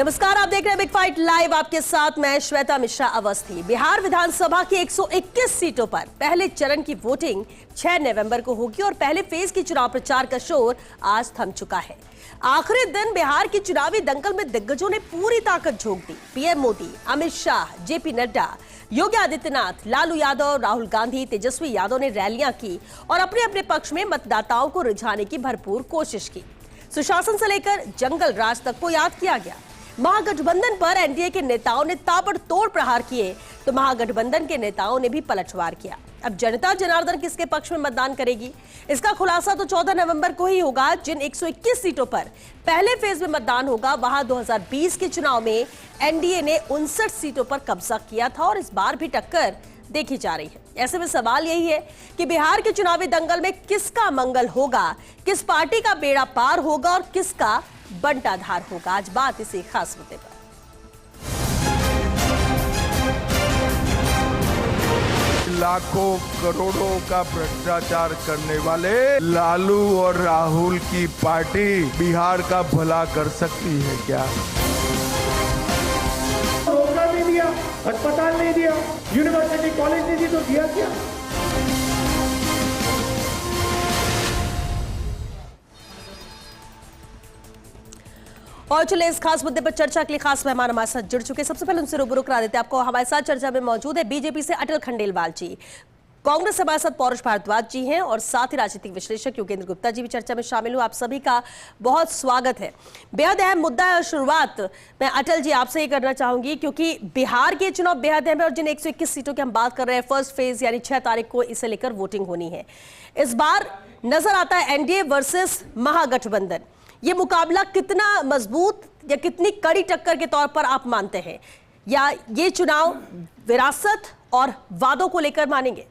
नमस्कार, आप देख रहे हैं बिग फाइट लाइव। आपके साथ मैं श्वेता मिश्रा अवस्थी। बिहार विधानसभा की 121 सीटों पर पहले चरण की वोटिंग 6 नवंबर को होगी और पहले फेज की चुनाव प्रचार का शोर आज थम चुका है। आखिरी दिन बिहार की चुनावी दंगल में दिग्गजों ने पूरी ताकत झोंक दी। पीएम मोदी, अमित शाह, जेपी नड्डा, योगी आदित्यनाथ, लालू यादव, राहुल गांधी, तेजस्वी यादव ने रैलियां की और अपने अपने पक्ष में मतदाताओं को रिझाने की भरपूर कोशिश की। सुशासन से लेकर जंगल राज तक को याद किया गया। महागठबंधन पर एनडीए के नेताओं ने ताबड़तोड़ प्रहार किए तो महागठबंधन के नेताओं ने भी पलटवार किया। अब जनता जनार्दन किसके पक्ष में मतदान करेगी, इसका खुलासा तो 14 नवंबर को ही होगा। जिन 121 सीटों पर पहले फेज में मतदान होगा, वहां 2020 के चुनाव में एनडीए ने 59 सीटों पर कब्जा किया था और इस बार भी टक्कर देखी जा रही है। ऐसे में सवाल यही है कि बिहार के चुनावी दंगल में किसका मंगल होगा, किस पार्टी का बेड़ा पार होगा और किसका बंटाधार होगा। आज बात इसी खास मुद्दे पर। लाखों करोड़ों का भ्रष्टाचार करने वाले लालू और राहुल की पार्टी बिहार का भला कर सकती है क्या? रोजगार नहीं दिया, अस्पताल नहीं दिया, यूनिवर्सिटी कॉलेज नहीं दी, तो दिया क्या? और चले इस खास मुद्दे पर चर्चा के लिए खास मेहमान हमारे साथ जुड़ चुके हैं। सबसे पहले उनसे रूबरू करा देते हैं आपको। हमारे साथ चर्चा में मौजूद है बीजेपी से अटल खंडेलवाल जी, कांग्रेस से हमारे साथ पौरुष भारद्वाज जी हैं और साथ ही राजनीतिक विश्लेषक योगेंद्र गुप्ता जी भी चर्चा में शामिल हुए। आप सभी का बहुत स्वागत है। बेहद अहम मुद्दा है और शुरुआत मैं अटल जी आपसे ही करना चाहूंगी, क्योंकि बिहार के चुनाव बेहद अहम है और जिन 121 सीटों की हम बात कर रहे हैं, फर्स्ट फेज यानी 6 तारीख को इसे लेकर वोटिंग होनी है। इस बार नजर आता है एनडीए वर्सेस महागठबंधन। ये मुकाबला कितना मजबूत या कितनी कड़ी टक्कर के तौर पर आप मानते हैं, या ये चुनाव विरासत और वादों को लेकर मानेंगे?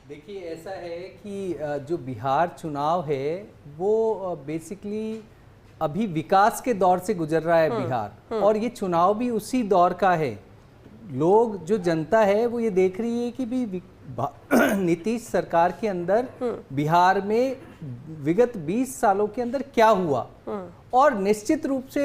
देखिए, ऐसा है कि जो बिहार चुनाव है वो बेसिकली अभी विकास के दौर से गुजर रहा है बिहार, और ये चुनाव भी उसी दौर का है। लोग, जो जनता है वो ये देख रही है कि भी नीतीश सरकार के अंदर बिहार में विगत 20 सालों के अंदर क्या हुआ। और निश्चित रूप से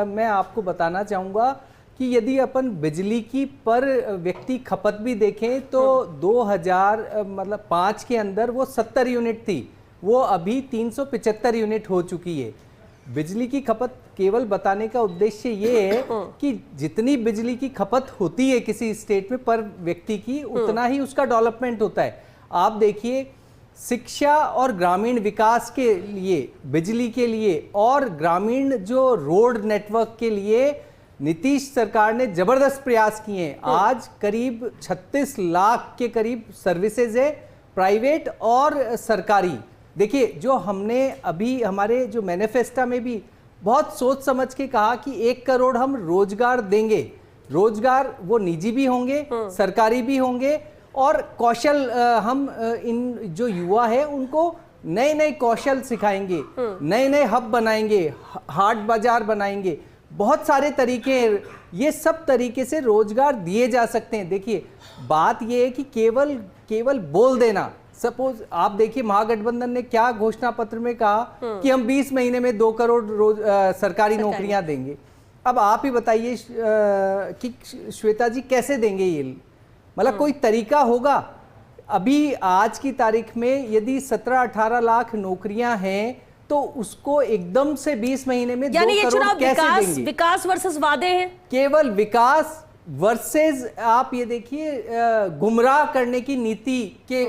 मैं आपको बताना चाहूँगा कि यदि अपन बिजली की पर व्यक्ति खपत भी देखें तो 2005 के अंदर वो 70 यूनिट थी, वो अभी 375 यूनिट हो चुकी है। बिजली की खपत केवल बताने का उद्देश्य ये है कि जितनी बिजली की खपत होती है किसी स्टेट में पर व्यक्ति की, उतना ही उसका डेवलपमेंट होता है। आप देखिए, शिक्षा और ग्रामीण विकास के लिए, बिजली के लिए और ग्रामीण जो रोड नेटवर्क के लिए नीतीश सरकार ने जबरदस्त प्रयास किए हैं। आज करीब 36 लाख के करीब सर्विसेज है, प्राइवेट और सरकारी। देखिए, जो हमने अभी हमारे जो मैनिफेस्टो में भी बहुत सोच समझ के कहा कि 1 करोड़ हम रोजगार देंगे। रोजगार वो निजी भी होंगे, सरकारी भी होंगे, और कौशल हम इन जो युवा है उनको नए नए कौशल सिखाएंगे, नए नए हब बनाएंगे, हाट बाजार बनाएंगे, बहुत सारे तरीके, ये सब तरीके से रोजगार दिए जा सकते हैं। देखिए, बात ये है कि केवल बोल देना। सपोज आप देखिए, महागठबंधन ने क्या घोषणा पत्र में कहा कि हम 20 महीने में 2 करोड़ सरकारी नौकरियां देंगे। अब आप ही बताइए कि श्वेता जी कैसे देंगे ये? मतलब कोई तरीका होगा? अभी आज की तारीख में यदि 17-18 लाख नौकरियां हैं तो उसको एकदम से 20 महीने में 2 करोड़ कैसे देंगे? विकास वर्सेस वादे हैं, केवल विकास वर्सेस, आप ये देखिए, गुमराह करने की नीति के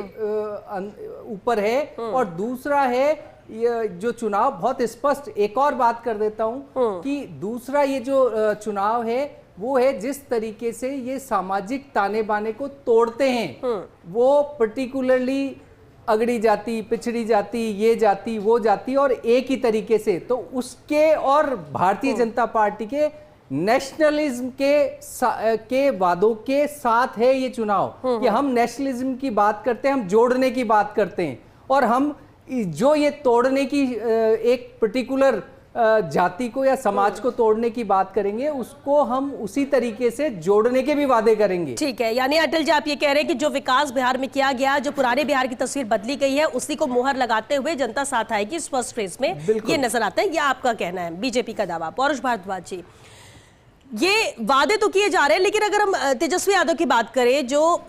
ऊपर है। और दूसरा है, ये जो चुनाव बहुत स्पष्ट, एक और बात कर देता हूं कि दूसरा ये जो चुनाव है वो है जिस तरीके से ये सामाजिक ताने बाने को तोड़ते हैं। वो पर्टिकुलरली अगड़ी जाति, पिछड़ी जाति, ये जाति, वो जाति, और एक ही तरीके से, तो उसके और भारतीय जनता पार्टी के नेशनलिज्म के वादों के साथ है ये चुनाव। कि हम नेशनलिज्म की बात करते हैं, हम जोड़ने की बात करते हैं, और हम जो ये तोड़ने की एक पर्टिकुलर जाति को या समाज को तोड़ने की बात करेंगे, उसको हम उसी तरीके से जोड़ने के भी वादे करेंगे। ठीक है, यानी अटल जी आप ये कह रहे हैं कि जो विकास बिहार में किया गया, जो पुराने बिहार की तस्वीर बदली गई है, उसी को मोहर लगाते हुए जनता साथ आएगी इस फर्स्ट फेज में, ये नजर आता है, ये आपका कहना है, बीजेपी का दावा। पौरुष भारद्वाज जी, ये वादे तो किए जा रहे हैं, लेकिन अगर हम तेजस्वी यादव की बात करें, जो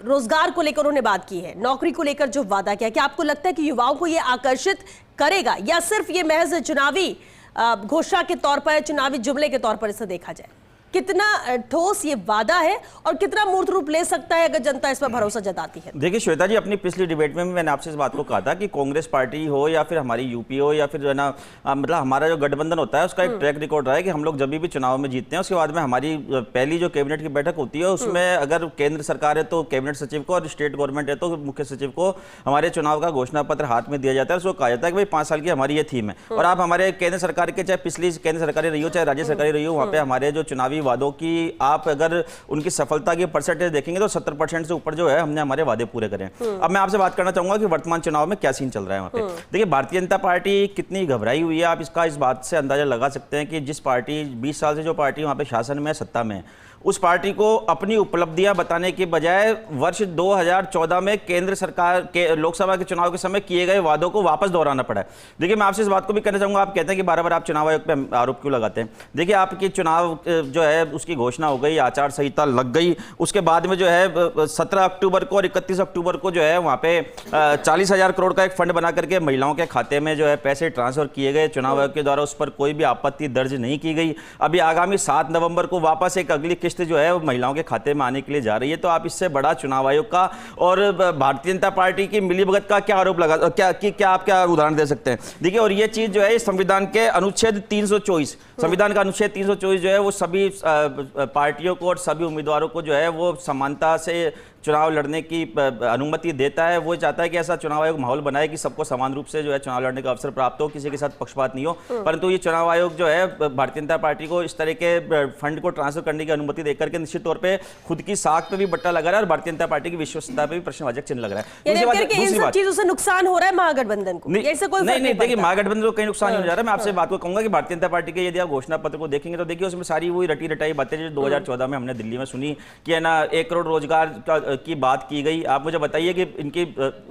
रोजगार को लेकर उन्होंने बात की है, नौकरी को लेकर जो वादा किया, क्या आपको लगता है कि युवाओं को यह आकर्षित करेगा, या सिर्फ ये महज चुनावी घोषणा के तौर पर, चुनावी जुमले के तौर पर इसे देखा जाए? कितना ठोस ये वादा है और कितना मूर्त रूप ले सकता है अगर जनता इस पर भरोसा जताती है? देखिए श्वेता जी, अपनी पिछली डिबेट में भी मैंने आपसे इस बात को कहा था कि कांग्रेस पार्टी हो या फिर हमारी यूपी हो या फिर जो है ना, मतलब हमारा जो गठबंधन होता है उसका एक ट्रैक रिकॉर्ड रहा है कि हम लोग जब भी चुनाव में जीतते हैं उसके बाद में हमारी पहली जो कैबिनेट की बैठक होती है उसमें अगर केंद्र सरकार है तो कैबिनेट सचिव को, और स्टेट गवर्नमेंट है तो मुख्य सचिव को हमारे चुनाव का घोषणा पत्र हाथ में दिया जाता है। उसको कहा जाता है कि भाई 5 साल की हमारी ये थीम है, और आप हमारे केंद्र सरकार के, चाहे पिछली केंद्र सरकारी रही हो चाहे राज्य सरकारी रही हो, वहाँ पे हमारे जो चुनावी वादों की आप अगर उनकी सफलता की परसेंटेज देखेंगे तो 70% से ऊपर जो है हमने हमारे वादे पूरे करे हैं। अब मैं आपसे बात करना चाहूंगा कि वर्तमान चुनाव में क्या सीन चल रहा है वहां पे। देखिए भारतीय जनता पार्टी कितनी घबराई हुई है, आप इसका इस बात से अंदाजा लगा सकते हैं कि जिस पार्टी 20 साल से जो पार्टी वहां पे शासन में, सत्ता में है, उस पार्टी को अपनी उपलब्धियां बताने के बजाय वर्ष 2014 में केंद्र सरकार के लोकसभा के चुनाव के समय किए गए वादों को वापस दोहराना पड़ा है। देखिए मैं आपसे इस बात को भी कहना चाहूंगा, आप कहते हैं कि बार-बार आप चुनाव आयोग पे आरोप क्यों लगाते हैं। देखिए आपकी चुनाव जो है उसकी घोषणा हो गई, आचार संहिता लग गई, उसके बाद में जो है 17 अक्टूबर को और 31 अक्टूबर को जो है वहाँ पे 40,000 करोड़ का एक फंड बना करके महिलाओं के खाते में जो है पैसे ट्रांसफर किए गए चुनाव आयोग के द्वारा, उस पर कोई भी आपत्ति दर्ज नहीं की गई। अभी आगामी 7 नवंबर को वापस एक अगली किस्त जो है वो महिलाओं के खाते में आने के लिए जा रही है। तो आप इससे बड़ा चुनाव आयोग का और भारतीय जनता पार्टी की मिलीभगत का क्या आरोप लगा, क्या आप क्या उदाहरण दे सकते हैं? देखिए, और ये चीज जो है संविधान के अनुच्छेद 324, संविधान का अनुच्छेद 324 जो है वो सभी पार्टियों को और सभी उम्मीदवारों को जो है वो समानता से चुनाव लड़ने की अनुमति देता है। वो चाहता है कि ऐसा चुनाव आयोग माहौल बनाए कि सबको समान रूप से जो है चुनाव लड़ने का अवसर प्राप्त हो, किसी के साथ पक्षपात नहीं हो। परंतु ये चुनाव आयोग जो है भारतीय जनता पार्टी को इस तरह के फंड को ट्रांसफर करने की अनुमति देकर के निश्चित तौर पे खुद की साख पे भी बट्टा लगा रहा है और भारतीय जनता पार्टी की विश्वसनीयता पे भी प्रश्नवाचक चिन्ह लग रहा है। इन सब चीजों से नुकसान हो रहा है महागठबंधन को? नहीं, देखिए महागठबंधन को कहीं नुकसान नहीं हो जा रहा है। मैं आपसे बात को कहूंगा कि भारतीय जनता पार्टी के यदि आप घोषणा पत्र को देखेंगे तो देखिए उसमें सारी वही रटी रटाई बातें जो 2014 में हमने दिल्ली में सुनी कि है ना 1 करोड़ रोजगार की बात की गई। आप मुझे बताइए कि इनकी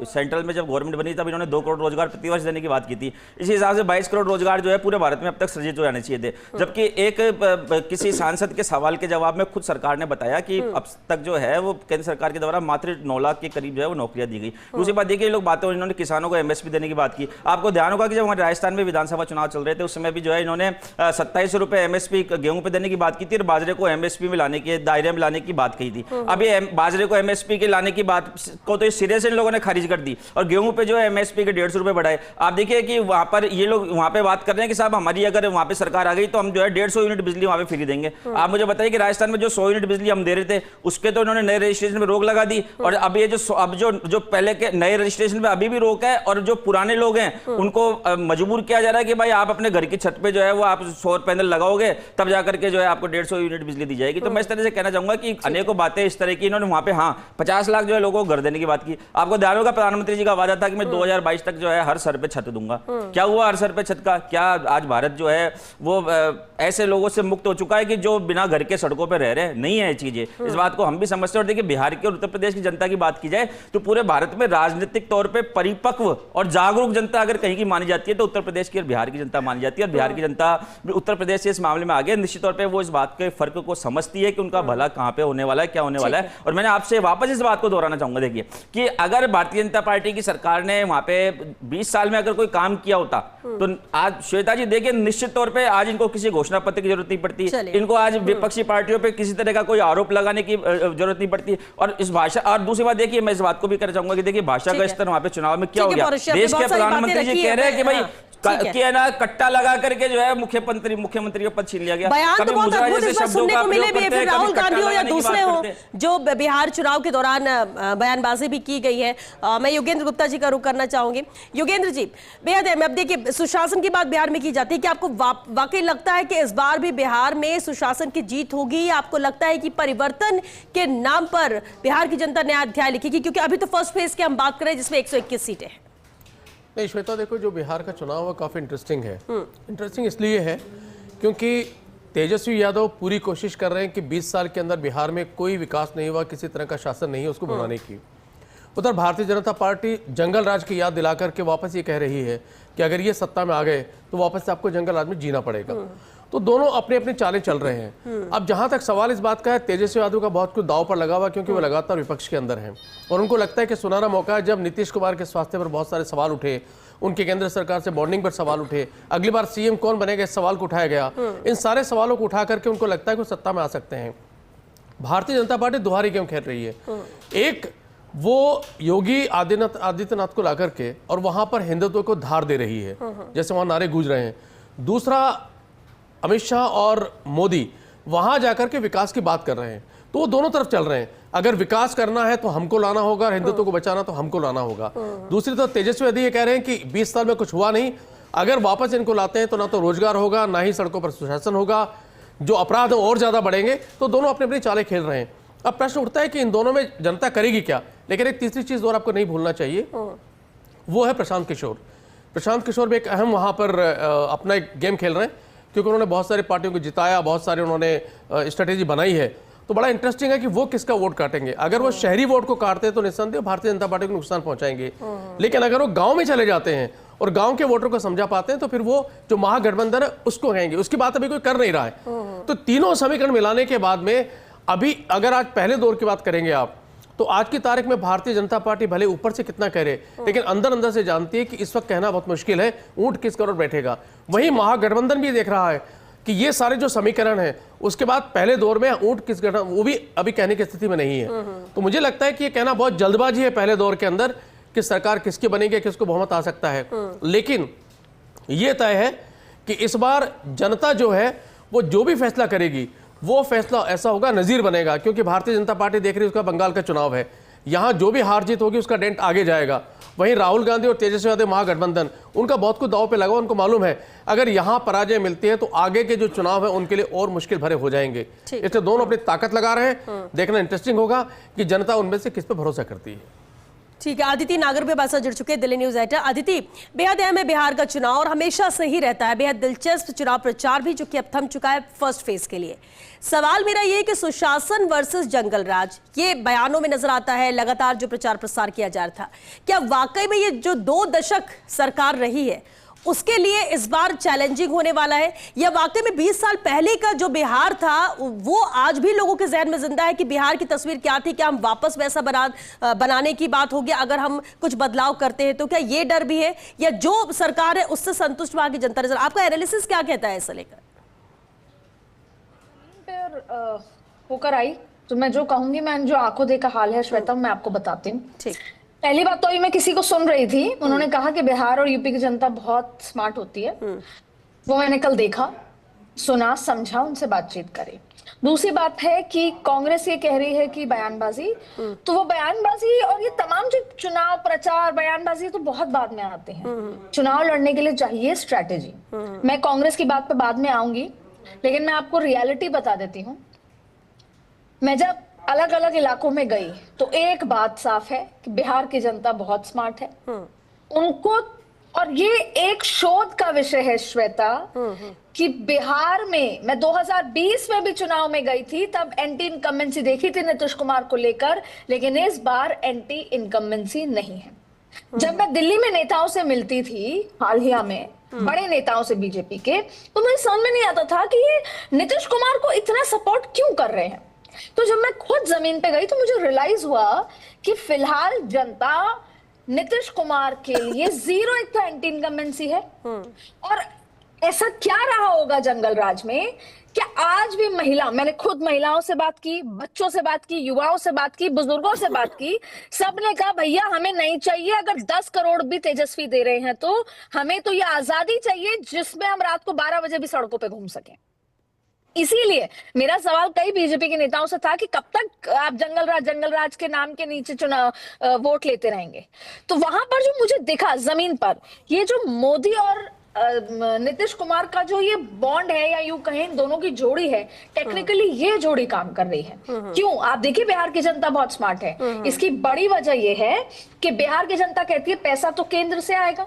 सेंट्रल में जब गवर्नमेंट बनी तब इन्होंने 2 करोड़ रोजगार प्रतिवर्ष देने की बात की थी। इसी हिसाब से 22 करोड़ रोजगार जो है पूरे भारत में अब तक सृजित हो जाने चाहिए थे। जबकि एक किसी सांसद के सवाल के जवाब में खुद सरकार ने बताया कि अब तक जो है वो केंद्र सरकार के द्वारा मात्र 9 लाख के करीब जो है वो नौकरियां दी गई। दूसरी बात देखिए, लोग बातें इन्होंने किसानों को एमएसपी देने की बात की। आपको ध्यान होगा कि जब हमारे राजस्थान में विधानसभा चुनाव चल रहे थे उस समय भी जो है इन्होंने 27 रुपए एमएसपी गेहूं पे देने की बात की थी और बाजरे को एमएसपी में लाने के दायरे में लाने की बात कही थी। अभी बाजरे को एमएसपी के लाने की बात को तो सिरे से इन लोगों ने खारिज कर दी और गेहूं पे जो है एमएसपी के 150 रुपए बढ़ाए। आप देखिए कि वहां पर ये लोग वहां पे बात कर रहे हैं कि साहब हमारी अगर वहां पे सरकार आ गई तो हम जो है 150 यूनिट बिजली वहां पे फ्री देंगे। आप मुझे बताइए कि राजस्थान में जो 100 यूनिट बिजली हम दे रहे थे उसके तो इन्होंने नए रजिस्ट्रेशन में रोक लगा दी और अब ये जो पहले के नए रजिस्ट्रेशन पे अभी भी रोक है और जो पुराने लोग हैं उनको मजबूर किया जा रहा है कि भाई आप अपने घर की छत पे जो है वो आप सौर पैनल लगाओगे तब जाकर के जो है आपको 150 यूनिट बिजली दी जाएगी। तो मैं इस तरह से कहना चाहूंगा कि अनेकों बातें इस तरह की इन्होंने वहां पे 50 लाख जो है लोगों को घर देने की बात की। आपको ध्यान होगा प्रधानमंत्री जी का वादा था कि मैं 2022 तक जो है हर सर पे छत दूंगा। क्या हुआ हर सर पे छत का? क्या आज भारत जो है वो ऐसे लोगों से मुक्त हो चुका है कि जो बिना घर के सड़कों पे रह रहे हैं? नहीं है चीजें। इस बात को हम भी समझते हैं। और देखिए बिहार के और उत्तर प्रदेश की जनता की बात की जाए तो पूरे भारत में राजनीतिक तौर पर परिपक्व और जागरूक जनता अगर कहीं की मानी जाती है तो उत्तर प्रदेश की और बिहार की जनता मानी जाती है। और बिहार की जनता उत्तर प्रदेश से इस मामले में आगे निश्चित तौर पर वो इस बात के फर्क को समझती है कि उनका भला कहां पे होने वाला है, क्या होने वाला है। और मैंने आपसे वापस इस बात को दोहराना चाहूंगा, देखिए कि अगर भारतीय जनता पार्टी की सरकार ने वहां पे 20 साल में अगर कोई काम किया होता तो आज श्वेता जी देखिए निश्चित तौर पे आज इनको किसी घोषणा पत्र की जरूरत नहीं पड़ती, इनको आज विपक्षी पार्टियों पे किसी तरह का कोई आरोप लगाने की जरूरत नहीं पड़ती। और इस भाषा और दूसरी बात देखिए मैं इस बात को भी कहना चाहूंगा कि देखिए भाषा का स्तर वहां पे चुनाव में क्या हो गया। देश के प्रधानमंत्री जी कह रहे हैं कि भाई ना कट्टा लगा करके जो है मुख्यमंत्री का पद छीन लिया गया। बयान तो बहुत अद्भुत इस बार सुनने को मिले भी, फिर राहुल गांधी हो या दूसरे हो जो बिहार चुनाव के दौरान बयानबाजी भी की गई है। मैं योगेंद्र गुप्ता जी का रुख करना चाहूंगी। योगेंद्र जी, बेहद है, अब देखिए सुशासन की बात बिहार में की जाती है, क्या आपको वाकई लगता है कि इस बार भी बिहार में सुशासन की जीत होगी? आपको लगता है कि परिवर्तन के नाम पर बिहार की जनता नया अध्याय लिखेगी? क्योंकि अभी तो फर्स्ट फेज की हम बात करें जिसमें 121 सीटें हैं। नहीं श्वेता, देखो जो बिहार का चुनाव है काफ़ी इंटरेस्टिंग है। इंटरेस्टिंग इसलिए है क्योंकि तेजस्वी यादव पूरी कोशिश कर रहे हैं कि 20 साल के अंदर बिहार में कोई विकास नहीं हुआ, किसी तरह का शासन नहीं है उसको बनाने की। उधर भारतीय जनता पार्टी जंगल राज की याद दिला करके वापस ये कह रही है कि अगर ये सत्ता में आ गए तो वापस से आपको जंगल राज में जीना पड़ेगा। तो दोनों अपने अपने चाले चल रहे हैं। अब जहां तक सवाल इस बात का है, तेजस्वी यादव का बहुत कुछ दांव पर लगा हुआ, क्योंकि वो लगातार विपक्ष के अंदर हैं और उनको लगता है कि सुनहरा मौका है। जब नीतीश कुमार के स्वास्थ्य पर बहुत सारे सवाल उठे, उनके केंद्र सरकार से बॉन्डिंग पर सवाल उठे, अगली बार सीएम कौन बनेगा इस सवाल को उठाया गया, इन सारे सवालों को उठा करके उनको लगता है कि वो सत्ता में आ सकते हैं। भारतीय जनता पार्टी दोहरी गेम खेल रही है। एक वो योगी आदित्यनाथ को लाकर के और वहां पर हिंदुत्व को धार दे रही है, जैसे वहां नारे गूंज रहे हैं। दूसरा, अमित शाह और मोदी वहां जाकर के विकास की बात कर रहे हैं, तो वो दोनों तरफ चल रहे हैं। अगर विकास करना है तो हमको लाना होगा और हिंदुत्व को बचाना तो हमको लाना होगा। दूसरी तरफ तेजस्वी यादव ये कह रहे हैं कि 20 साल में कुछ हुआ नहीं, अगर वापस इनको लाते हैं तो ना तो रोजगार होगा, ना ही सड़कों पर सुशासन होगा, जो अपराध और ज्यादा बढ़ेंगे। तो दोनों अपने अपनी चालें खेल रहे हैं। अब प्रश्न उठता है कि इन दोनों में जनता करेगी क्या। लेकिन एक तीसरी चीज और आपको नहीं भूलना चाहिए, वो है प्रशांत किशोर। प्रशांत किशोर भी एक अहम वहां पर अपना एक गेम खेल रहे हैं, क्योंकि उन्होंने बहुत सारी पार्टियों को जिताया, बहुत सारे उन्होंने स्ट्रेटेजी बनाई है। तो बड़ा इंटरेस्टिंग है कि वो किसका वोट काटेंगे। अगर वो शहरी वोट को काटते हैं तो निस्संदेह भारतीय जनता पार्टी को नुकसान पहुंचाएंगे, लेकिन अगर वो गांव में चले जाते हैं और गांव के वोटर को समझा पाते हैं तो फिर वो जो महागठबंधन है उसको कहेंगे। उसकी बात अभी कोई कर नहीं रहा है। तो तीनों समीकरण मिलाने के बाद में अभी अगर आज पहले दौर की बात करेंगे आप, तो आज की तारीख में भारतीय जनता पार्टी भले ऊपर से कितना कह रहे, लेकिन अंदर अंदर से जानती है कि इस वक्त कहना बहुत मुश्किल है ऊंट किस करोड़ बैठेगा। वहीं महागठबंधन भी देख रहा है कि ये सारे जो समीकरण हैं, उसके बाद पहले दौर में ऊंट किस गठन, वो भी अभी कहने की स्थिति में नहीं है। तो मुझे लगता है कि ये कहना बहुत जल्दबाजी है पहले दौर के अंदर कि सरकार किसकी बनेगी, किसको बहुमत आ सकता है। लेकिन ये तय है कि इस बार जनता जो है वो जो भी फैसला करेगी वो फैसला ऐसा होगा, नजीर बनेगा। क्योंकि भारतीय जनता पार्टी देख रही है उसका बंगाल का चुनाव है, यहाँ जो भी हार जीत होगी उसका डेंट आगे जाएगा। वहीं राहुल गांधी और तेजस्वी यादव महागठबंधन, उनका बहुत कुछ दांव पे लगा, उनको मालूम है अगर यहाँ पराजय मिलती है तो आगे के जो चुनाव है उनके लिए और मुश्किल भरे हो जाएंगे। इसलिए दोनों अपनी ताकत लगा रहे हैं। देखना इंटरेस्टिंग होगा कि जनता उनमें से किस पे भरोसा करती है। ठीक है, अदिति नागर भी बात जुड़ चुके हैं दिल्ली न्यूज एडिटर। अदिति, बेहद अहम है बिहार का चुनाव और हमेशा से ही रहता है, बेहद दिलचस्प चुनाव प्रचार भी जो कि अब थम चुका है फर्स्ट फेज के लिए। सवाल मेरा ये कि सुशासन वर्सेस जंगल राज, ये बयानों में नजर आता है, लगातार जो प्रचार प्रसार किया जा रहा था, क्या वाकई में ये जो 2 दशक सरकार रही है उसके लिए इस बार चैलेंजिंग होने वाला है, या वाकई में 20 साल पहले का जो बिहार था वो आज भी लोगों के जहन में जिंदा है कि बिहार की तस्वीर क्या थी, क्या हम वापस वैसा बनाने की बात होगी अगर हम कुछ बदलाव करते हैं? तो क्या ये डर भी है, या जो सरकार है उससे संतुष्ट वहां की जनता नजर? आपका एनालिसिस क्या कहता है इसे लेकर? होकर आई तो मैं जो कहूंगी, मैं जो आंखों देखा हाल है श्वेता, मैं आपको बताती हूँ। ठीक, पहली बात तो ये मैं किसी को सुन रही थी, उन्होंने कहा कि बिहार और यूपी की जनता बहुत स्मार्ट होती है। वो मैंने कल देखा, सुना, समझा, उनसे बातचीत करी। दूसरी बात है कि कांग्रेस ये कह रही है कि बयानबाजी, तो वो बयानबाजी और ये तमाम जो चुनाव प्रचार बयानबाजी तो बहुत बाद में आते हैं। चुनाव लड़ने के लिए चाहिए स्ट्रैटेजी। मैं कांग्रेस की बात पे बाद में आऊंगी, लेकिन मैं आपको रियलिटी बता देती हूँ। मैं जब अलग अलग इलाकों में गई तो एक बात साफ है कि बिहार की जनता बहुत स्मार्ट है। उनको, और ये एक शोध का विषय है श्वेता, कि बिहार में, मैं 2020 में भी चुनाव में गई थी, तब एंटी इनकम्बेंसी देखी थी नीतीश कुमार को लेकर, लेकिन इस बार एंटी इनकम्बेंसी नहीं है। जब मैं दिल्ली में नेताओं से मिलती थी हालिया में, बड़े नेताओं से बीजेपी के, तो मुझे समझ में नहीं आता था कि ये नीतीश कुमार को इतना सपोर्ट क्यों कर रहे हैं। तो जब मैं खुद जमीन पे गई तो मुझे रियलाइज हुआ कि फिलहाल जनता नीतीश कुमार के लिए जीरो एक तो एंटी इनकम्बेंसी है। और ऐसा क्या रहा होगा जंगल राज में, क्या आज भी मैंने खुद महिलाओं से बात की, बच्चों से बात की, युवाओं से बात की, बुजुर्गों से बात की, सबने कहा भैया हमें नहीं चाहिए, अगर 10 करोड़ भी तेजस्वी दे रहे हैं तो हमें तो ये आजादी चाहिए जिसमें हम रात को 12 बजे भी सड़कों पे घूम सकें। इसीलिए मेरा सवाल कई बीजेपी के नेताओं से था कि कब तक आप जंगल राज के नाम के नीचे चुनाव वोट लेते रहेंगे। तो वहां पर जो मुझे दिखा जमीन पर, ये जो मोदी और नीतीश कुमार का जो ये बॉन्ड है, या यूं कहें इन दोनों की जोड़ी है, टेक्निकली ये जोड़ी काम कर रही है। क्यों? आप देखिए बिहार की जनता बहुत स्मार्ट है। इसकी बड़ी वजह ये है कि बिहार की जनता कहती है पैसा तो केंद्र से आएगा,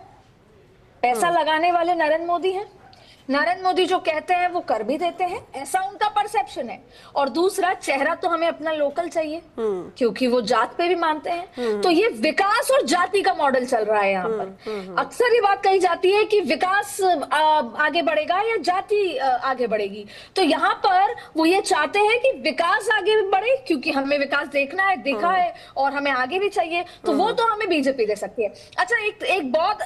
पैसा लगाने वाले नरेंद्र मोदी हैं, नरेंद्र मोदी जो कहते हैं वो कर भी देते हैं, ऐसा उनका परसेप्शन है। और दूसरा, चेहरा तो हमें अपना लोकल चाहिए, क्योंकि वो जात पे भी मानते हैं। तो ये विकास और जाति का मॉडल चल रहा है यहाँ पर। अक्सर ये बात कही जाती है कि विकास आगे बढ़ेगा या जाति आगे बढ़ेगी। तो यहाँ पर वो ये चाहते हैं कि विकास आगे बढ़े, क्योंकि हमें विकास देखना है, देखा है, और हमें आगे भी चाहिए। तो वो तो हमें बीजेपी दे सकती है। अच्छा, एक बहुत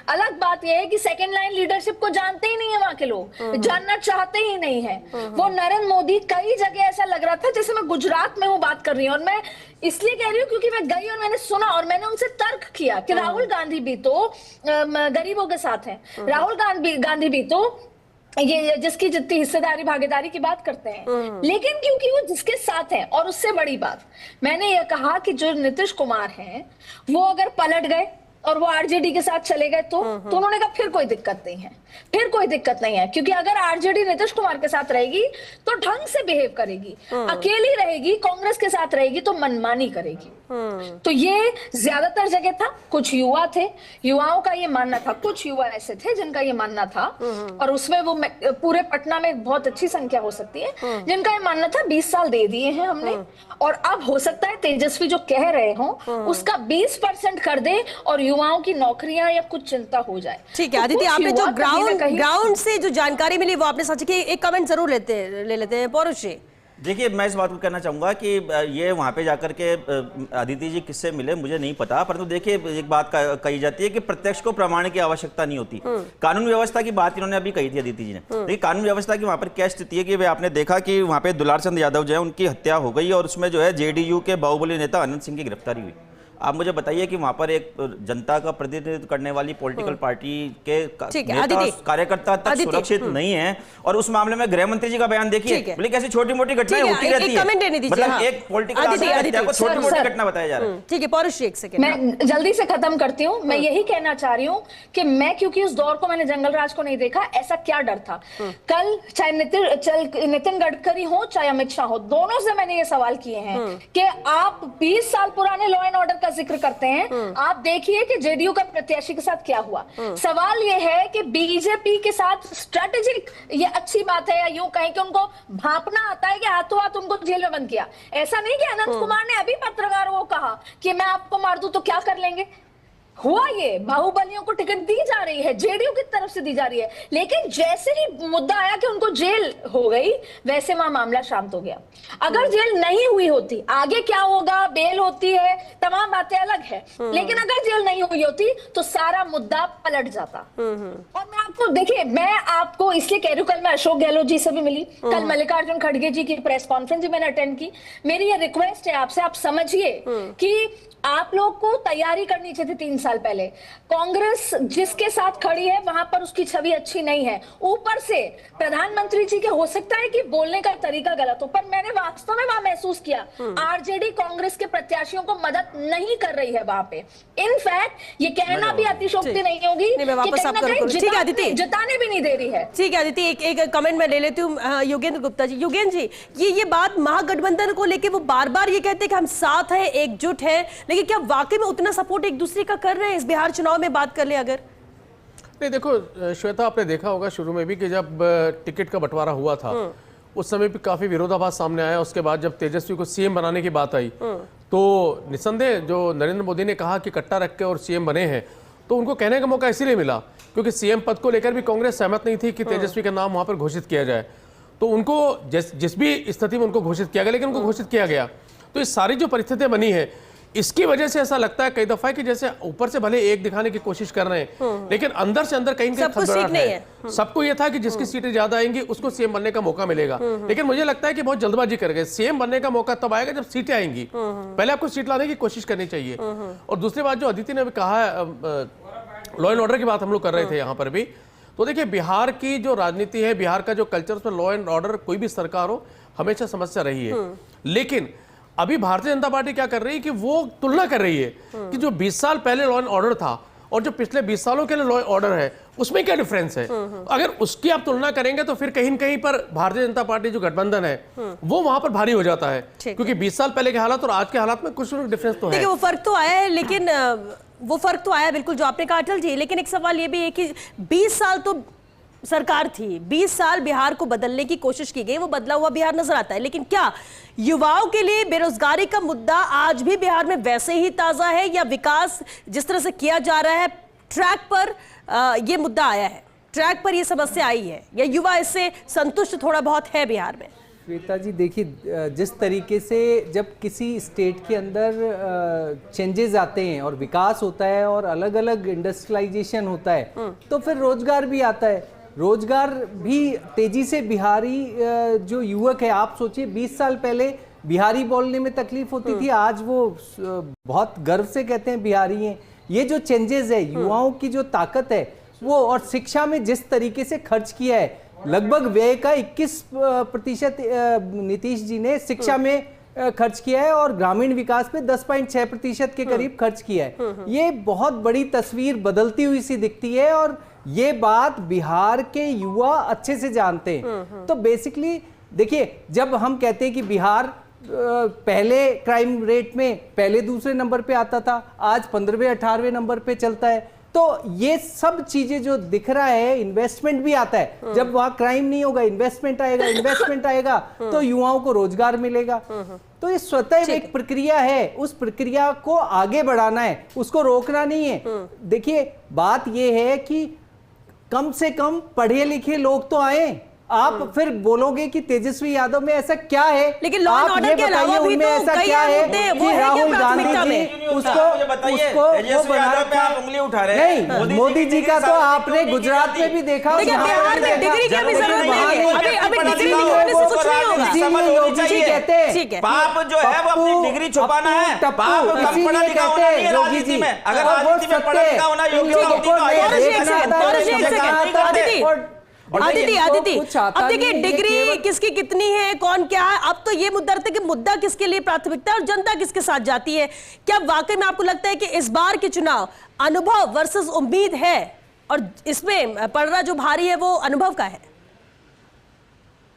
अलग बात यह है कि सेकेंड लाइन लीडरशिप को जानते ही नहीं है वहां के लोग, जानना चाहते ही नहीं है। वो नरेंद्र मोदी, कई जगह ऐसा लग रहा था जैसे मैं गुजरात में हूँ बात कर रही हूँ, और मैं इसलिए कह रही हूँ क्योंकि मैं गई और मैंने सुना और मैंने उनसे तर्क किया कि राहुल गांधी भी तो गरीबों के साथ हैं, राहुल गांधी भी तो ये जिसकी जितनी हिस्सेदारी भागीदारी की बात करते हैं, लेकिन क्योंकि वो जिसके साथ है। और उससे बड़ी बात मैंने ये कहा कि जो नीतीश कुमार हैं वो अगर पलट गए और वो आरजेडी के साथ चले गए तो उन्होंने कहा फिर कोई दिक्कत नहीं है, फिर कोई दिक्कत नहीं है, क्योंकि अगर आरजेडी नीतीश कुमार के साथ रहेगी तो ढंग से बिहेव करेगी, अकेली रहेगी, कांग्रेस के साथ रहेगी तो मनमानी करेगी। तो ये ज्यादातर जगह था, कुछ युवा थे, युवाओं का ये मानना था, कुछ युवा ऐसे थे जिनका ये मानना था, और उसमें वो पूरे पटना में बहुत अच्छी संख्या हो सकती है जिनका ये मानना था 20 साल दे दिए हैं हमने, और अब हो सकता है तेजस्वी जो कह रहे हो उसका 20% कर दे और युवाओं की नौकरियां या कुछ चिंता हो जाए। ठीक है आदित्य, आपने जो ग्राउंड से जो जानकारी मिली वो आपने सच की, एक कमेंट जरूर ले लेते हैं पौरुष जी। देखिए, मैं इस बात को कहना चाहूँगा कि ये वहाँ पे जाकर के अदिति जी किससे मिले मुझे नहीं पता, परंतु देखिए एक बात कही जाती है कि प्रत्यक्ष को प्रमाण की आवश्यकता नहीं होती। कानून व्यवस्था की बात इन्होंने अभी कही थी अदिति जी ने। देखिए, कानून व्यवस्था की वहाँ पर क्या स्थिति है कि वे आपने देखा कि वहाँ पे दुलार चंद यादव जो है उनकी हत्या हो गई और उसमें जो है जेडीयू के बाहुबली नेता अनंत सिंह की गिरफ्तारी हुई। आप मुझे बताइए कि वहां पर एक जनता का प्रतिनिधित्व करने वाली पॉलिटिकल पार्टी के नेता कार्यकर्ता तक सुरक्षित नहीं है, और उस मामले में गृह मंत्री जी का बयान देखिए, बोले कैसी छोटी मोटी घटनाएं होती रहती है, मतलब एक पॉलिटिकल आदमी को छोटी मोटी घटना बताया जा रहा है। ठीक है पौरुष जी, एक सेकंड मैं जल्दी से खत्म करती हूँ। मैं यही कहना चाह रही हूँ कि मैं, क्योंकि उस दौर को मैंने जंगल राज को नहीं देखा, ऐसा क्या डर था। कल चाहे नितिन गडकरी हो चाहे अमित शाह हो, दोनों से मैंने ये सवाल किए हैं कि आप 20 साल पुराने लॉ एंड ऑर्डर का जिक्र करते हैं, आप देखिए कि जेडीयू का प्रत्याशी के साथ क्या हुआ। सवाल यह है कि बीजेपी के साथ स्ट्रेटेजिक, ये अच्छी बात है या यूं कहें कि उनको भांपना आता है कि हाथों हाथ उनको जेल में बंद किया। ऐसा नहीं कि अनंत कुमार ने अभी पत्रकारों को कहा कि मैं आपको मार दूं तो क्या कर लेंगे। हुआ ये, बाहुबलियों को टिकट दी जा रही है, जेडीयू की तरफ से दी जा रही है, लेकिन जैसे ही मुद्दा आया कि उनको जेल हो गई, वैसे वहां मामला शांत हो गया। अगर जेल नहीं हुई होती, आगे क्या होगा, बेल होती है, तमाम बातें अलग है, लेकिन अगर जेल नहीं हुई होती तो सारा मुद्दा पलट जाता। और मैं आपको, देखिए, मैं आपको इसलिए कह रही हूं, कल मैं अशोक गहलोत जी से भी मिली, कल मल्लिकार्जुन खड़गे जी की प्रेस कॉन्फ्रेंस भी मैंने अटेंड की। मेरी ये रिक्वेस्ट है आपसे, आप समझिए कि आप लोग को तैयारी करनी चाहिए 3 साल पहले। कांग्रेस जिसके साथ खड़ी है वहां पर उसकी छवि अच्छी नहीं है, ऊपर से प्रधानमंत्री जी के हो सकता है कि बोलने का तरीका गलत हो, पर मैंने वास्तव में वहां महसूस किया आरजेडी कांग्रेस के प्रत्याशियों को मदद नहीं कर रही है वहां पे। इनफैक्ट ये कहना भी अतिशोक्ति नहीं होगी कि जिताने भी नहीं दे रही है। ठीक है आदित्य, एक कमेंट मैं ले लेती हूँ योगेंद्र गुप्ता जी। योगेंद्र जी, ये बात महागठबंधन को लेके वो बार बार ये कहते हैं कि हम साथ हैं, एकजुट हैं, लेकिन क्या वाकई में उतना सपोर्ट एक दूसरे का कर रहे हैं? इस बिहार चुनाव में बात कर ले अगर। नहीं, देखो श्वेता, आपने देखा होगा शुरू में भी कि जब टिकट का बंटवारा हुआ था उस समय भी काफी विरोधाभास सामने आया। उसके बाद जब तेजस्वी को सीएम बनाने की बात आई तो निसंदेह जो नरेंद्र मोदी ने कहा कि कट्टा रख के और सीएम बने हैं, तो उनको कहने का मौका इसीलिए मिला क्योंकि सीएम पद को लेकर भी कांग्रेस सहमत नहीं थी कि तेजस्वी का नाम वहां पर घोषित किया जाए। तो उनको जिस भी स्थिति में उनको घोषित किया गया, लेकिन उनको घोषित किया गया। तो इस सारी जो परिस्थितियां बनी है, इसकी वजह से ऐसा लगता है कई दफा कि जैसे ऊपर से भले एक दिखाने की कोशिश कर रहे हैं, लेकिन अंदर से अंदर कहीं ना कहीं खतरा है। सबको यह था कि जिसकी सीटें ज्यादा आएंगी उसको सीएम बनने का मौका मिलेगा, लेकिन मुझे लगता है कि बहुत जल्दबाजी कर गए। सीएम बनने का मौका तब आएगा जब सीटें आएंगी, पहले आपको सीट लाने की कोशिश करनी चाहिए। और दूसरी बात जो अदिति ने भी कहा, लॉ एंड ऑर्डर की बात हम लोग कर रहे थे यहाँ पर भी, तो देखिए बिहार की जो राजनीति है, बिहार का जो कल्चर, उसमें लॉ एंड ऑर्डर कोई भी सरकार हो हमेशा समस्या रही है। लेकिन अभी भारतीय जनता पार्टी क्या कर रही है कि वो तुलना कर रही है कि जो 20 साल पहले लॉ एंड ऑर्डर था और जो पिछले 20 सालों के लिए लॉ एंड ऑर्डर है उसमें क्या डिफरेंस है। अगर उसकी आप तुलना करेंगे तो फिर कहीं न कहीं पर भारतीय जनता पार्टी जो गठबंधन है वो वहां पर भारी हो जाता है, क्योंकि 20 साल पहले के हालात और आज के हालात में कुछ डिफरेंस तो है। वो फर्क तो आया है, लेकिन वो फर्क तो आया बिल्कुल जो आपने कहा अटल जी, लेकिन एक सवाल ये भी है कि 20 साल तो सरकार थी, 20 साल बिहार को बदलने की कोशिश की गई, वो बदला हुआ बिहार नजर आता है, लेकिन क्या युवाओं के लिए बेरोजगारी का मुद्दा आज भी बिहार में वैसे ही ताजा है, या विकास जिस तरह से किया जा रहा है ट्रैक पर ये मुद्दा आया है, ट्रैक पर ये समस्या आई है, या युवा इससे संतुष्ट थोड़ा बहुत है बिहार में? श्वेता जी देखिए, जिस तरीके से जब किसी स्टेट के अंदर चेंजेस आते हैं और विकास होता है और अलग अलग इंडस्ट्रियलाइजेशन होता है, तो फिर रोजगार भी आता है। रोजगार भी तेजी से बिहारी जो युवक है, आप सोचिए 20 साल पहले बिहारी बोलने में तकलीफ होती थी, आज वो बहुत गर्व से कहते हैं बिहारी हैं। ये जो चेंजेस है, युवाओं की जो ताकत है वो, और शिक्षा में जिस तरीके से खर्च किया है, लगभग व्यय का 21% नीतीश जी ने शिक्षा में खर्च किया है और ग्रामीण विकास पे 10.6% के करीब खर्च किया है। ये बहुत बड़ी तस्वीर बदलती हुई सी दिखती है और ये बात बिहार के युवा अच्छे से जानते हैं। तो बेसिकली देखिए, जब हम कहते हैं कि बिहार पहले क्राइम रेट में पहले दूसरे नंबर पे आता था, आज 15वें 18वें नंबर पे चलता है, तो ये सब चीजें जो दिख रहा है, इन्वेस्टमेंट भी आता है। जब वहां क्राइम नहीं होगा, इन्वेस्टमेंट आएगा, इन्वेस्टमेंट आएगा तो युवाओं को रोजगार मिलेगा। तो ये स्वतः एक प्रक्रिया है, उस प्रक्रिया को आगे बढ़ाना है, उसको रोकना नहीं है। देखिए, बात ये है कि कम से कम पढ़े लिखे लोग तो आए। आप फिर बोलोगे कि तेजस्वी यादव में ऐसा क्या है, लेकिन लॉ एंड ऑर्डर के अलावा भी तो ऐसा कई क्या है वो कि है राहुल गांधी प्राथमिकता जी में? उसको वो बना पे आप उंगली उठा रहे हैं। नहीं, मोदी जी का तो आपने गुजरात में भी देखा। देखिए, बिहार में डिग्री की अभी जरूरत नहीं है, अभी डिग्री नहीं होने से कुछ नहीं होगा। इसीलिए योगी जी कहते हैं, ठीक है, पाप जो है वो अपनी डिग्री छुपाना है। पाप कम पढ़ा लिखा होना नहीं है राजनीति में। अगर राजनीति में पढ़ा लिखा होना योग्यता होती तो आदिति, अब देखिए डिग्री किसकी कितनी है, कौन क्या है, अब तो ये मुद्दा रहता है कि मुद्दा किसके लिए प्राथमिकता है और जनता किसके साथ जाती है। क्या वाकई में आपको लगता है कि इस बार के चुनाव अनुभव वर्सेस उम्मीद है, और इसमें पलड़ा जो भारी है वो अनुभव का है?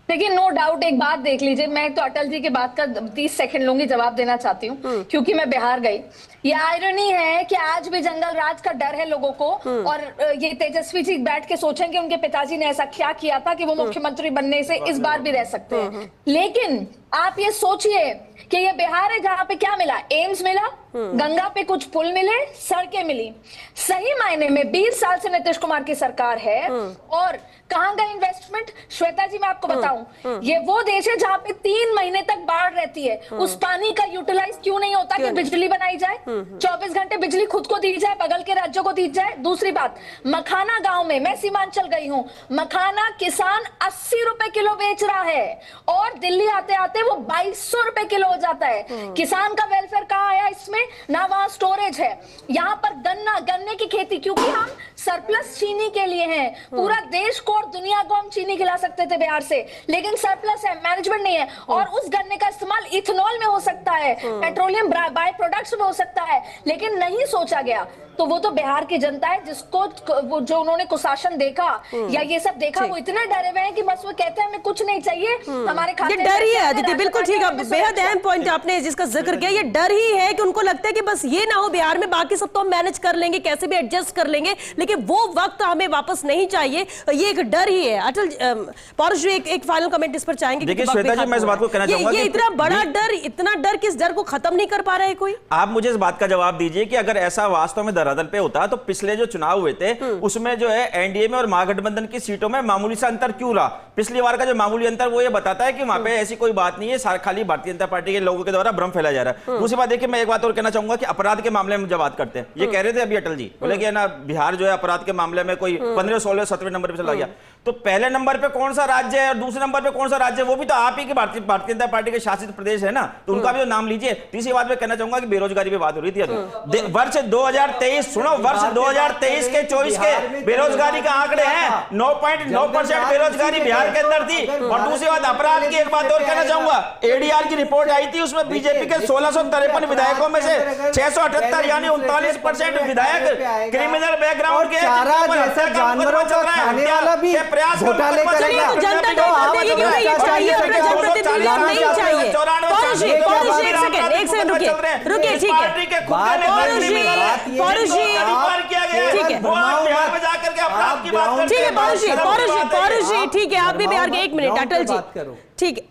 देखिए, नो डाउट, एक बात देख लीजिए, मैं तो अटल जी की बात का 30 सेकंड लूंगी, जवाब देना चाहती हूँ क्योंकि मैं बिहार गई। ये आयरनी है कि आज भी जंगल राज का डर है लोगों को, और ये तेजस्वी जी बैठ के सोचेंगे उनके पिताजी ने ऐसा क्या किया था कि वो मुख्यमंत्री बनने से इस बार भी रह सकते हैं। लेकिन आप ये सोचिए कि ये बिहार है जहां पे क्या मिला, एम्स मिला, गंगा पे कुछ पुल मिले, सड़कें मिली। सही मायने में 20 साल से नीतीश कुमार की सरकार है, और कहां गए इन्वेस्टमेंट? श्वेता जी मैं आपको बताऊं, ये वो देश है जहां पे 3 महीने तक बाढ़ रहती है। उस पानी का यूटिलाइज क्यों नहीं होता कि बिजली बनाई जाए, 24 घंटे बिजली खुद को दी जाए, बगल के राज्यों को दी जाए। दूसरी बात, मखाना गांव में, मैं सीमांचल गई हूं, मखाना किसान 80 रुपए किलो बेच रहा है और दिल्ली आते आते वो 2200 रुपए किलो हो जाता है। किसान का वेलफेयर कहाँ आया इसमें? ना वहां स्टोरेज है। यहाँ पर गन्ने की खेती, क्योंकि हम सरप्लस चीनी के लिए हैं, पूरा देश को और दुनिया को हम चीनी खिला सकते थे बिहार से, लेकिन सरप्लस है, मैनेजमेंट नहीं है। और उस गन्ने का इस्तेमाल इथेनॉल में हो सकता है, पेट्रोलियम बाय प्रोडक्ट्स में हो सकता है, लेकिन नहीं सोचा गया। तो वो तो बिहार की जनता है जिसको जो उन्होंने कुशासन देखा या ये सब देखा, वो इतने डरे हुए हैं कि बस वो कहते हैं हमें कुछ नहीं चाहिए, हमारे खाते ये डर ही है आदित्य, बिल्कुल ठीक है, बेहद अहम पॉइंट आपने जिसका जिक्र किया। ये डर ही है कि उनको लगता है कि बस ये ना हो बिहार में, बाकी सब तो हम मैनेज कर लेंगे, कैसे भी एडजस्ट कर लेंगे, लेकिन वो वक्त हमें वापस नहीं चाहिए। ये एक डर ही है। अटल पौरुष जी, एक फाइनल कमेंट इस पर चाहेंगे? देखिए श्वेता जी, मैं इस बात को कहना चाहूंगा ये इतना बड़ा डर, इतना डर, किस डर को खत्म नहीं कर पा रहा है कोई? आप मुझे इस बात का जवाब दीजिए कि अगर ऐसा वास्तव में धरातल पे होता तो पिछले जो चुनाव हुए थे उसमें जो है एनडीए में और महागठबंधन की सीटों में मामूली सा अंतर क्यों रहा? पिछली बार का जो मामूली अंतर वो ये बताता है कि वहां पे ऐसी कोई बात नहीं है, खाली भारतीय जनता पार्टी के लोगों के द्वारा भ्रम फैलाया जा रहा है। दूसरी बात देखिए, मैं एक बात और कहना चाहूंगा कि अपराध के मामले में जब बात करते हैं, ये कह रहे थे अभी अटल जी, बोले कि ना बिहार जो है अपराध के मामले में कोई 15, 16, 17 नंबर पे चला गया। तो पहले नंबर पे कौन सा राज्य है और दूसरे नंबर पे कौन सा राज्य है? वो भी तो आप ही की भारतीय जनता पार्टी के शासित प्रदेश है ना, तो उनका भी तो नाम लीजिए। तीसरी बात मैं कहना चाहूंगा कि बेरोजगारी पे बात हो रही थी, वर्ष 2023, सुनो, वर्ष 2023 के 24 के बेरोजगारी का आंकड़े हैं 9.9% बेरोजगारी बिहार के अंदर थी। और दूसरी बात, अपराध की एक बात और कहना चाहूंगा, एडीआर की रिपोर्ट आई थी, उसमें बीजेपी के 1653 विधायकों में से 678 यानी 39% विधायक क्रिमिनल बैकग्राउंड के जानवरों का खाने वाला भी घोटाले करेगा। जनता तो आप ये चाहिए, नहीं चाहिए। एक सेकंड रुकिए, ठीक है, ठीक है, अपराध की बात करते ठीक है हैं, बहुत शर्म की बात है। पौरुष जी, ठीक है, आप भी बिहार के, एक मिनट ग्राउंड पे अटल जी, बात करो। ठीक है,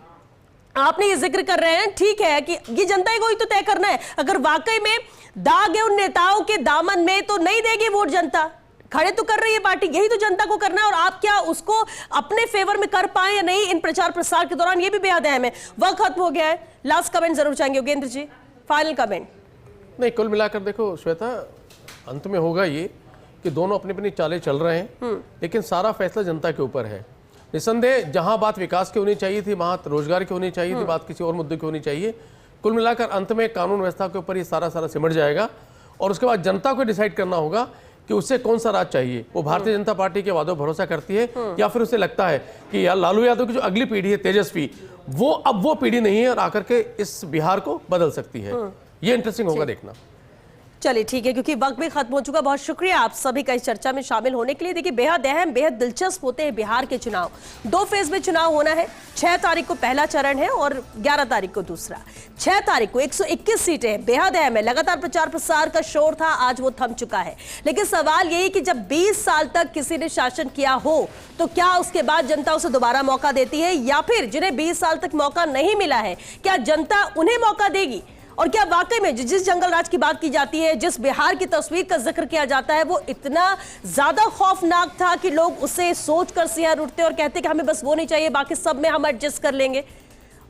आपने ये जिक्र कर रहे हैं, ठीक है कि ये जनता को ही तो तय करना है। अगर वाकई में दाग है उन नेताओं के दामन में तो नहीं देगी वोट जनता, खड़े तो कर रही है पार्टी, यही तो जनता को करना है। और आप क्या उसको अपने फेवर में कर पाए या नहीं इन प्रचार प्रसार के दौरान, ये भी बेहद अहम है। वक्त खत्म हो गया है, लास्ट कमेंट जरूर चाहेंगे योगेंद्र जी, फाइनल कमेंट। नहीं, कुल मिलाकर देखो श्वेता, अंत में होगा ये कि दोनों अपनी अपनी चालें चल रहे हैं, लेकिन सारा फैसला जनता के ऊपर है। निसंदेह जहां बात विकास की होनी चाहिए थी, वहां रोजगार की होनी चाहिए थी, बात किसी और मुद्दे की होनी चाहिए। कुल मिलाकर अंत में कानून व्यवस्था के ऊपर ये सारा सिमट जाएगा और उसके बाद जनता को डिसाइड करना होगा कि उससे कौन सा राज चाहिए। वो भारतीय जनता पार्टी के वादों भरोसा करती है या फिर उसे लगता है कि यार लालू यादव की जो अगली पीढ़ी है तेजस्वी, वो अब वो पीढ़ी नहीं है और आकर के इस बिहार को बदल सकती है। ये इंटरेस्टिंग होगा देखना। चलिए ठीक है, क्योंकि वक्त भी खत्म हो चुका। बहुत शुक्रिया आप सभी का इस चर्चा में शामिल होने के लिए। देखिए बेहद अहम, बेहद दिलचस्प होते हैं बिहार के चुनाव। 2 फेज में चुनाव होना है। 6 तारीख को पहला चरण है और 11 तारीख को दूसरा। 6 तारीख को 121 सीटें हैं, बेहद अहम है। लगातार प्रचार प्रसार का शोर था, आज वो थम चुका है। लेकिन सवाल यही कि जब 20 साल तक किसी ने शासन किया हो तो क्या उसके बाद जनता उसे दोबारा मौका देती है, या फिर जिन्हें 20 साल तक मौका नहीं मिला है क्या जनता उन्हें मौका देगी? और क्या वाकई में जिस जंगल राज की बात की जाती है, जिस बिहार की तस्वीर का जिक्र किया जाता है, वो इतना ज्यादा खौफनाक था कि लोग उसे सोचकर सिहर उठते और कहते कि हमें बस वो नहीं चाहिए, बाकी सब में हम एडजस्ट कर लेंगे।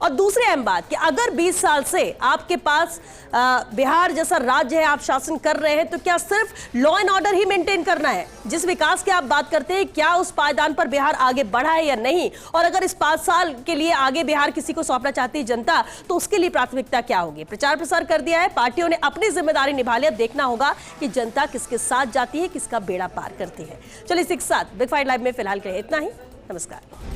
और दूसरी अहम बात कि अगर 20 साल से आपके पास बिहार जैसा राज्य है, आप शासन कर रहे हैं, तो क्या सिर्फ law and order he maintain करना है? जिस विकास की आप बात करते हैं, क्या उस पायदान पर बिहार आगे बढ़ा है या नहीं? और अगर इस 5 साल के लिए आगे बिहार किसी को सौंपना चाहती है जनता, तो उसके लिए प्राथमिकता क्या होगी? प्रचार प्रसार कर दिया है, पार्टियों ने अपनी जिम्मेदारी निभा ली। अब देखना होगा कि जनता किसके साथ जाती है, किसका बेड़ा पार करती है। चलिए इसी के साथ बिग फाइट लाइव में फिलहाल के लिए इतना ही। नमस्कार।